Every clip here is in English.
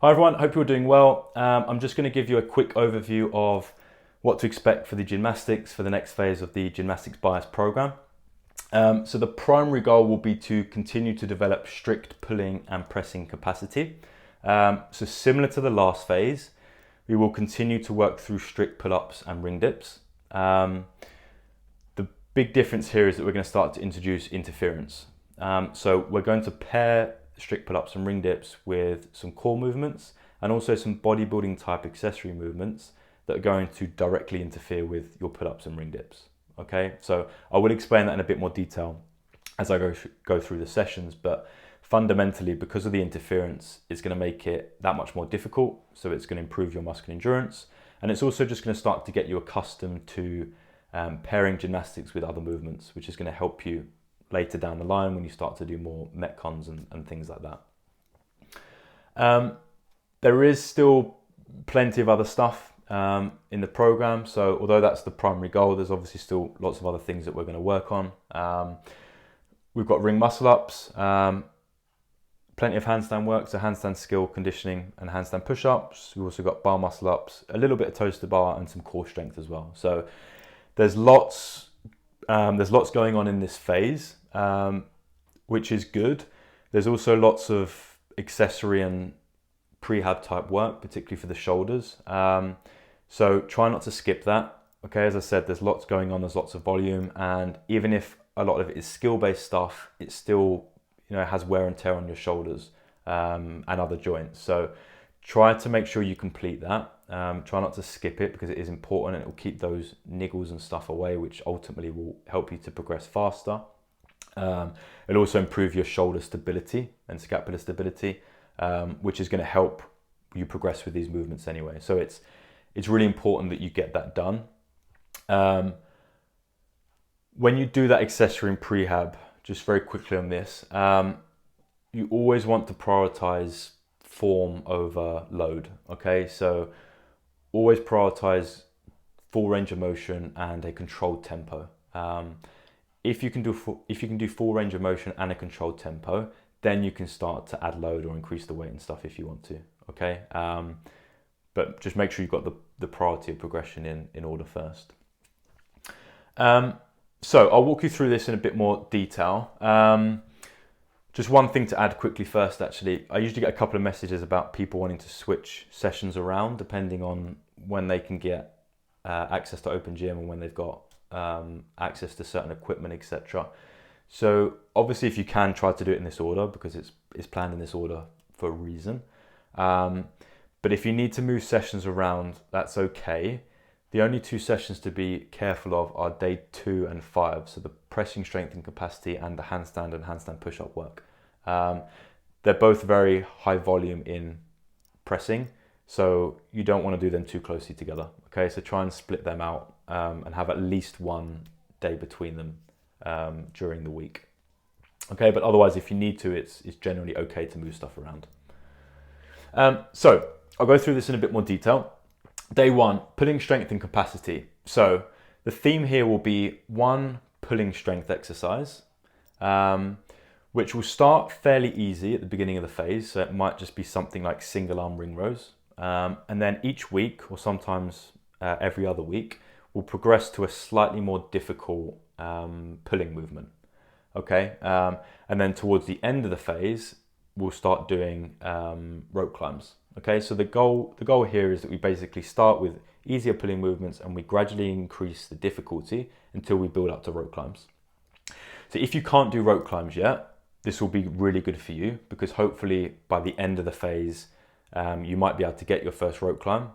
Hi everyone, hope you're doing well. I'm just going to give you a quick overview of what to expect for the gymnastics for the next phase of the gymnastics bias program. So the primary goal will be to continue to develop strict pulling and pressing capacity. So similar to the last phase, we will continue to work through strict pull-ups and ring dips. The big difference here is that we're going to start to introduce interference. So we're going to pair strict pull-ups and ring dips with some core movements and also some bodybuilding type accessory movements that are going to directly interfere with your pull-ups and ring dips. Okay, so I will explain that in a bit more detail as I go through the sessions, but fundamentally, because of the interference, it's going to make it that much more difficult. So it's going to improve your muscular endurance, and it's also just going to start to get you accustomed to pairing gymnastics with other movements, which is going to help you later down the line when you start to do more metcons and things like that. There is still plenty of other stuff in the program. So although that's the primary goal, there's obviously still lots of other things that we're going to work on. We've got ring muscle ups, plenty of handstand work, so handstand skill conditioning and handstand push-ups. We've also got bar muscle ups, a little bit of toes to bar and some core strength as well. So there's lots going on in this phase, which is good. There's also lots of accessory and prehab type work, particularly for the shoulders. So try not to skip that. Okay, as I said, there's lots going on, there's lots of volume, and even if a lot of it is skill-based stuff, it still, has wear and tear on your shoulders and other joints. So try to make sure you complete that. Try not to skip it because it is important and it will keep those niggles and stuff away, which ultimately will help you to progress faster. It'll also improve your shoulder stability and scapular stability, which is going to help you progress with these movements anyway. So it's really important that you get that done. When you do that accessory and prehab, just very quickly on this, you always want to prioritize form over load. Okay, so always prioritize full range of motion and a controlled tempo. If you can do full range of motion and a controlled tempo, then you can start to add load or increase the weight and stuff if you want to. Okay, but just make sure you've got the priority of progression in order first. So I'll walk you through this in a bit more detail. Just one thing to add quickly first, actually, I usually get a couple of messages about people wanting to switch sessions around depending on when they can get access to Open Gym and when they've got access to certain equipment, etc. So obviously if you can, try to do it in this order because it's planned in this order for a reason. But if you need to move sessions around, that's okay. The only two sessions to be careful of are day 2 and 5. So the pressing strength and capacity and the handstand and handstand push-up work. They're both very high volume in pressing, so you don't want to do them too closely together. Okay, so try and split them out and have at least one day between them during the week. Okay, but otherwise if you need to, it's generally okay to move stuff around. So I'll go through this in a bit more detail. Day 1, pulling strength and capacity. So the theme here will be one pulling strength exercise, which will start fairly easy at the beginning of the phase. So it might just be something like single arm ring rows. And then each week, or sometimes every other week, we'll progress to a slightly more difficult pulling movement. Okay, and then towards the end of the phase, we'll start doing rope climbs. Okay, so the goal here is that we basically start with easier pulling movements and we gradually increase the difficulty until we build up to rope climbs. So if you can't do rope climbs yet, this will be really good for you because hopefully by the end of the phase, you might be able to get your first rope climb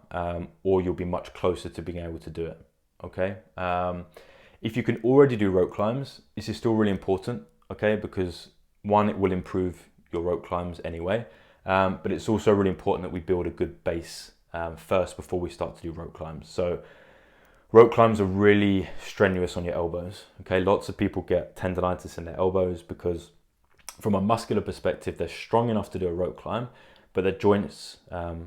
or you'll be much closer to being able to do it. Okay, if you can already do rope climbs, this is still really important. Okay, because one, it will improve your rope climbs anyway. But it's also really important that we build a good base first before we start to do rope climbs. So rope climbs are really strenuous on your elbows. Okay, lots of people get tendonitis in their elbows because from a muscular perspective, they're strong enough to do a rope climb, but their joints,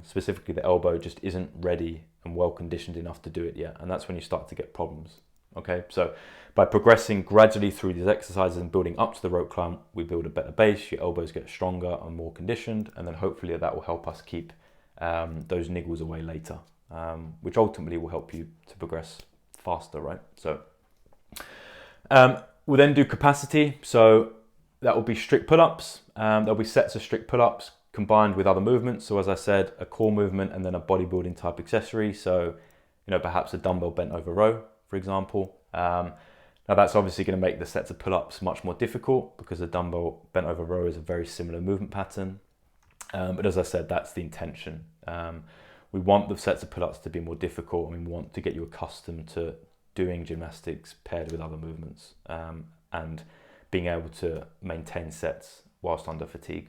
specifically the elbow, just isn't ready and well conditioned enough to do it yet. And that's when you start to get problems. Okay, so by progressing gradually through these exercises and building up to the rope climb, we build a better base, your elbows get stronger and more conditioned, and then hopefully that will help us keep those niggles away later, which ultimately will help you to progress faster, right? So we'll then do capacity. So that will be strict pull-ups. There'll be sets of strict pull-ups combined with other movements. So as I said, a core movement and then a bodybuilding type accessory. So, perhaps a dumbbell bent over row, for example. Now that's obviously going to make the sets of pull-ups much more difficult because a dumbbell bent over row is a very similar movement pattern. But as I said, that's the intention. We want the sets of pull-ups to be more difficult, and we want to get you accustomed to doing gymnastics paired with other movements, and being able to maintain sets whilst under fatigue.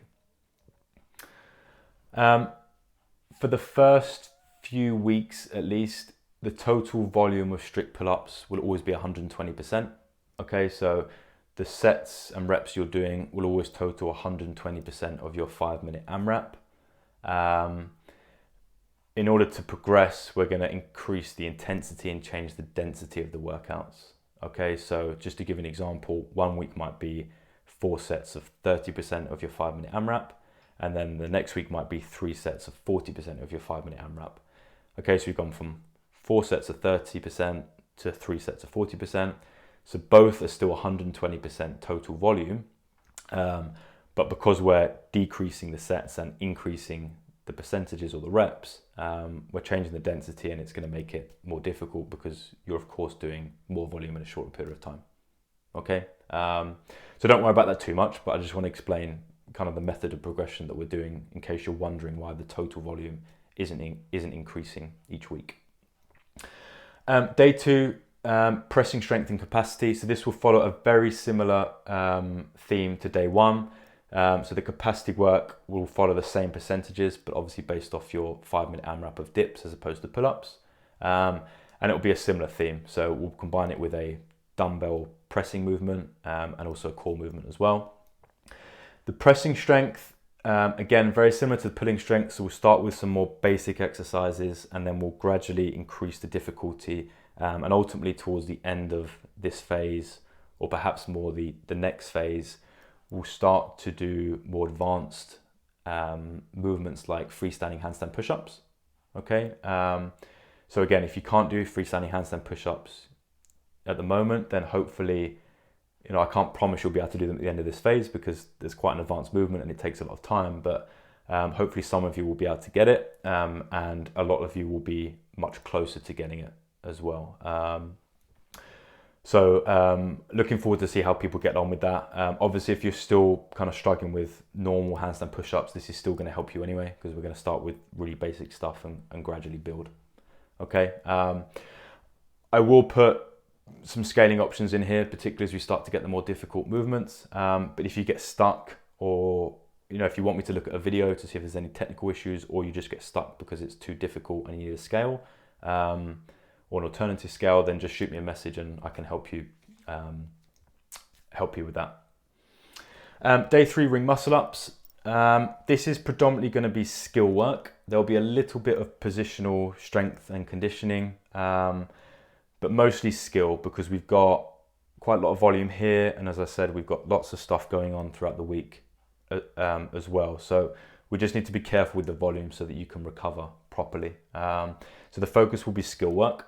For the first few weeks at least, the total volume of strict pull-ups will always be 120%. Okay, so the sets and reps you're doing will always total 120% of your 5-minute AMRAP. In order to progress, we're going to increase the intensity and change the density of the workouts. Okay, so just to give an example, 1 week might be 4 sets of 30% of your 5-minute AMRAP, and then the next week might be 3 sets of 40% of your 5-minute AMRAP. Okay, so we've gone from 4 sets of 30% to 3 sets of 40%. So both are still 120% total volume, but because we're decreasing the sets and increasing the percentages or the reps, we're changing the density, and it's going to make it more difficult because you're of course doing more volume in a shorter period of time. Okay, so don't worry about that too much, but I just want to explain kind of the method of progression that we're doing in case you're wondering why the total volume isn't increasing each week. Day 2, pressing strength and capacity. So this will follow a very similar theme to day 1. So the capacity work will follow the same percentages, but obviously based off your 5-minute AMRAP of dips as opposed to pull-ups. And it will be a similar theme. So we'll combine it with a dumbbell pressing movement and also a core movement as well. The pressing strength, again, very similar to the pulling strength. So we'll start with some more basic exercises, and then we'll gradually increase the difficulty. And ultimately towards the end of this phase, or perhaps more the next phase, we'll start to do more advanced movements like freestanding handstand push-ups. Okay, so again, if you can't do freestanding handstand push-ups at the moment, then hopefully, I can't promise you'll be able to do them at the end of this phase because there's quite an advanced movement and it takes a lot of time, but hopefully some of you will be able to get it, and a lot of you will be much closer to getting it as well. So looking forward to see how people get on with that. Obviously, if you're still kind of struggling with normal handstand push-ups, this is still going to help you anyway, because we're going to start with really basic stuff and gradually build. Okay, I will put some scaling options in here, particularly as we start to get the more difficult movements. But if you get stuck, or if you want me to look at a video to see if there's any technical issues, or you just get stuck because it's too difficult and you need a scale, or an alternative scale, then just shoot me a message and I can help you with that. Day 3, ring muscle ups. This is predominantly going to be skill work. There'll be a little bit of positional strength and conditioning, but mostly skill, because we've got quite a lot of volume here, and as I said, we've got lots of stuff going on throughout the week as well. So we just need to be careful with the volume so that you can recover properly. So the focus will be skill work.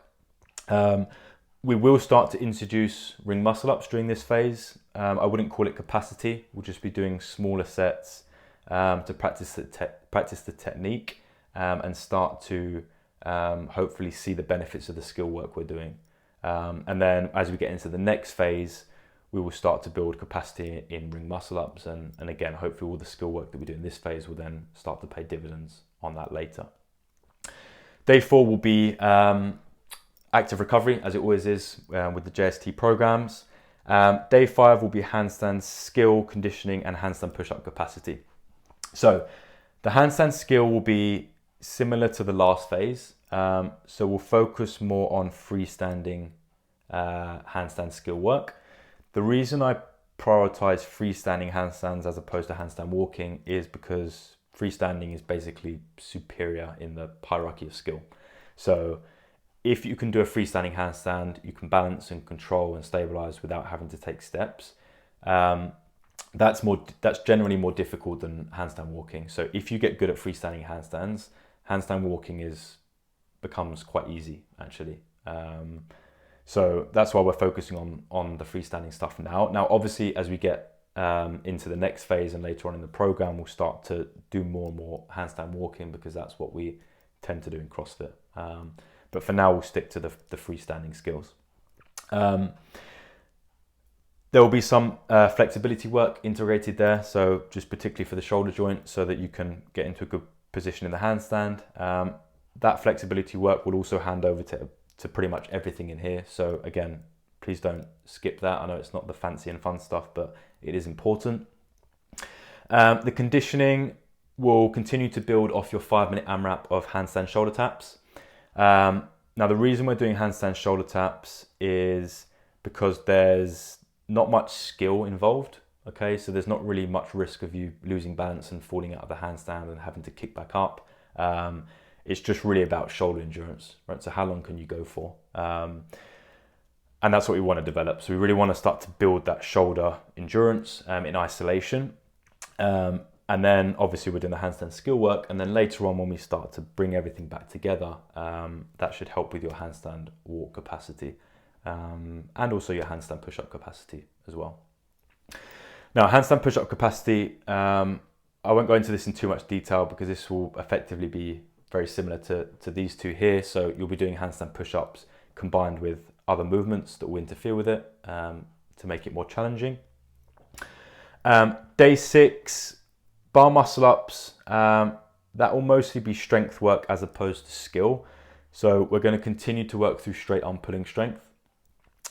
We will start to introduce ring muscle ups during this phase. I wouldn't call it capacity. We'll just be doing smaller sets to practice the technique and start to hopefully see the benefits of the skill work we're doing. And then as we get into the next phase, we will start to build capacity in ring muscle ups. And again, hopefully all the skill work that we do in this phase will then start to pay dividends on that later. Day 4 will be active recovery, as it always is with the JST programs. Day 5 will be handstand skill, conditioning, and handstand push-up capacity. So the handstand skill will be similar to the last phase. So we'll focus more on freestanding handstand skill work. The reason I prioritize freestanding handstands as opposed to handstand walking is because freestanding is basically superior in the hierarchy of skill. So if you can do a freestanding handstand, you can balance and control and stabilize without having to take steps. That's generally more difficult than handstand walking. So if you get good at freestanding handstands, handstand walking becomes quite easy actually. So that's why we're focusing on the freestanding stuff now. Now, obviously, as we get into the next phase and later on in the program, we'll start to do more and more handstand walking because that's what we tend to do in CrossFit. But for now, we'll stick to the freestanding skills. There will be some flexibility work integrated there, so just particularly for the shoulder joint so that you can get into a good position in the handstand. That flexibility work will also hand over to pretty much everything in here. So again, please don't skip that. I know it's not the fancy and fun stuff, but it is important. The conditioning will continue to build off your 5-minute AMRAP of handstand shoulder taps. Now, the reason we're doing handstand shoulder taps is because there's not much skill involved. Okay, so there's not really much risk of you losing balance and falling out of the handstand and having to kick back up. It's just really about shoulder endurance, right? So how long can you go for? And that's what we want to develop. So we really want to start to build that shoulder endurance in isolation. And then obviously we're doing the handstand skill work. And then later on when we start to bring everything back together, that should help with your handstand walk capacity and also your handstand push-up capacity as well. Now, handstand push-up capacity, I won't go into this in too much detail because this will effectively be very similar to these two here. So you'll be doing handstand push-ups combined with other movements that will interfere with it to make it more challenging. Day 6, bar muscle ups. That will mostly be strength work as opposed to skill. So we're going to continue to work through straight arm pulling strength.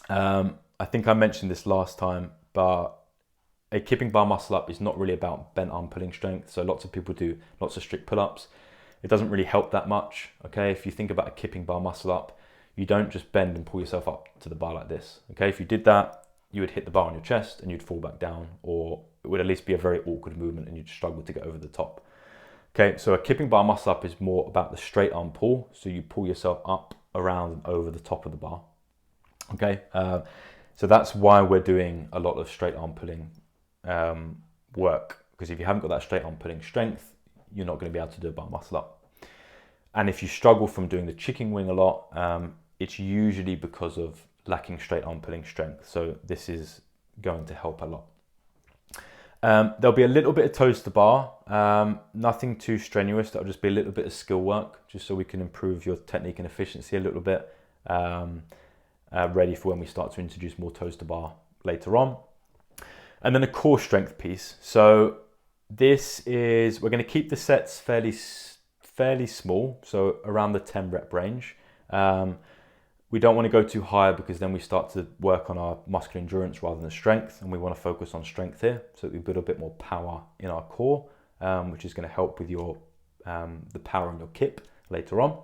I think I mentioned this last time, but a kipping bar muscle up is not really about bent arm pulling strength. So lots of people do lots of strict pull-ups. It doesn't really help that much, okay? If you think about a kipping bar muscle up, you don't just bend and pull yourself up to the bar like this, okay? If you did that, you would hit the bar on your chest and you'd fall back down, or it would at least be a very awkward movement and you'd struggle to get over the top. Okay, so a kipping bar muscle up is more about the straight arm pull, so you pull yourself up, around and over the top of the bar, okay? So that's why we're doing a lot of straight arm pulling work, because if you haven't got that straight arm pulling strength, you're not going to be able to do a bar muscle up. And if you struggle from doing the chicken wing a lot, it's usually because of lacking straight arm pulling strength. So this is going to help a lot. There'll be a little bit of toes to bar, nothing too strenuous. That'll just be a little bit of skill work, just so we can improve your technique and efficiency a little bit, ready for when we start to introduce more toes to bar later on. And then a core strength piece. So we're going to keep the sets fairly small, so around the 10 rep range. We don't want to go too high because then we start to work on our muscular endurance rather than strength, and we want to focus on strength here so that we build a bit more power in our core, which is going to help with your the power in your kip later on.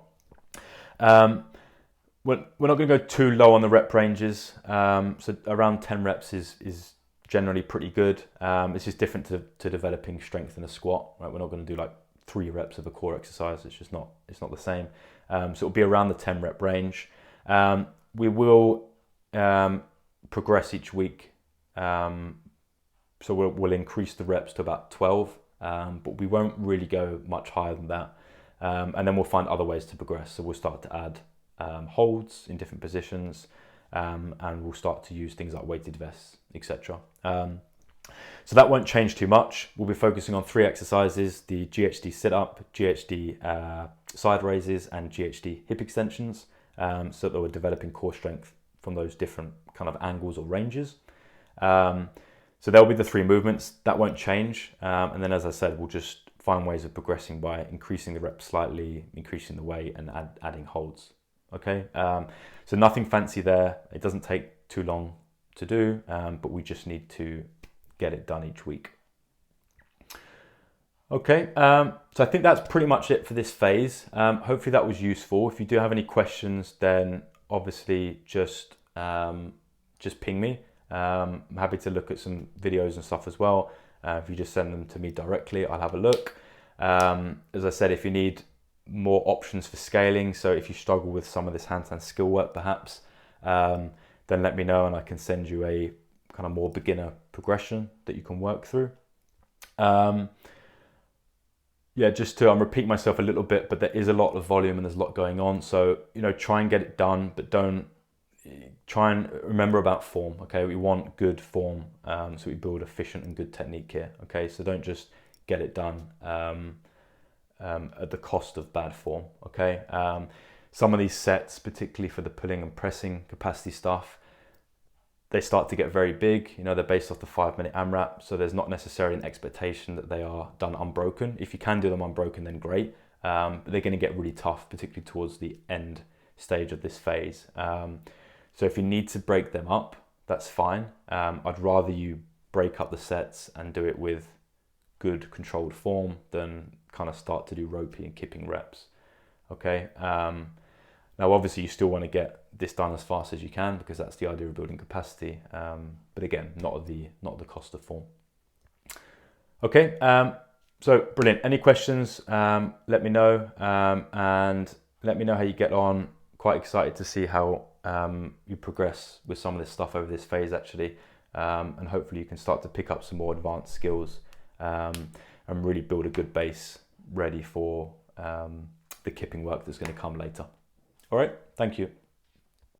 We're not going to go too low on the rep ranges, so around 10 reps is generally pretty good. It's just different to developing strength in a squat, right? We're not going to do like 3 reps of a core exercise. It's not the same. So it'll be around the 10 rep range. We will progress each week. So we'll increase the reps to about 12, but we won't really go much higher than that. And then we'll find other ways to progress. So we'll start to add holds in different positions, and we'll start to use things like weighted vests, etc. So that won't change too much. We'll be focusing on 3 exercises: the GHD sit-up, GHD side raises, and GHD hip extensions, so that we're developing core strength from those different kind of angles or ranges. So there'll be the 3 movements. That won't change. And then, as I said, we'll just find ways of progressing by increasing the reps slightly, increasing the weight, and adding holds. Okay, so nothing fancy there. It doesn't take too long to do, but we just need to get it done each week. Okay, so I think that's pretty much it for this phase. Hopefully that was useful. If you do have any questions, then obviously just ping me. I'm happy to look at some videos and stuff as well. If you just send them to me directly, I'll have a look. As I said, if you need more options for scaling, so if you struggle with some of this handstand skill work perhaps, then let me know and I can send you a kind of more beginner progression that you can work through. yeah, just to, I'm repeating myself a little bit, but there is a lot of volume and there's a lot going on. So, you know, try and get it done, but don't, try and remember about form, okay? We want good form, so we build efficient and good technique here, okay? So don't just get it done at the cost of bad form, okay? Some of these sets, particularly for the pulling and pressing capacity stuff, they start to get very big. You know, they're based off the 5-minute AMRAP, so there's not necessarily an expectation that they are done unbroken. If you can do them unbroken, then great. But they're going to get really tough, particularly towards the end stage of this phase. So if you need to break them up, that's fine. I'd rather you break up the sets and do it with good controlled form than kind of start to do ropey and kipping reps. Okay. Now, obviously, you still want to get this done as fast as you can because that's the idea of building capacity. But again, not at the cost of form. Okay. So brilliant. Any questions? Let me know, and let me know how you get on. Quite excited to see how you progress with some of this stuff over this phase, actually, and hopefully you can start to pick up some more advanced skills and really build a good base ready for the kipping work that's going to come later. All right, thank you.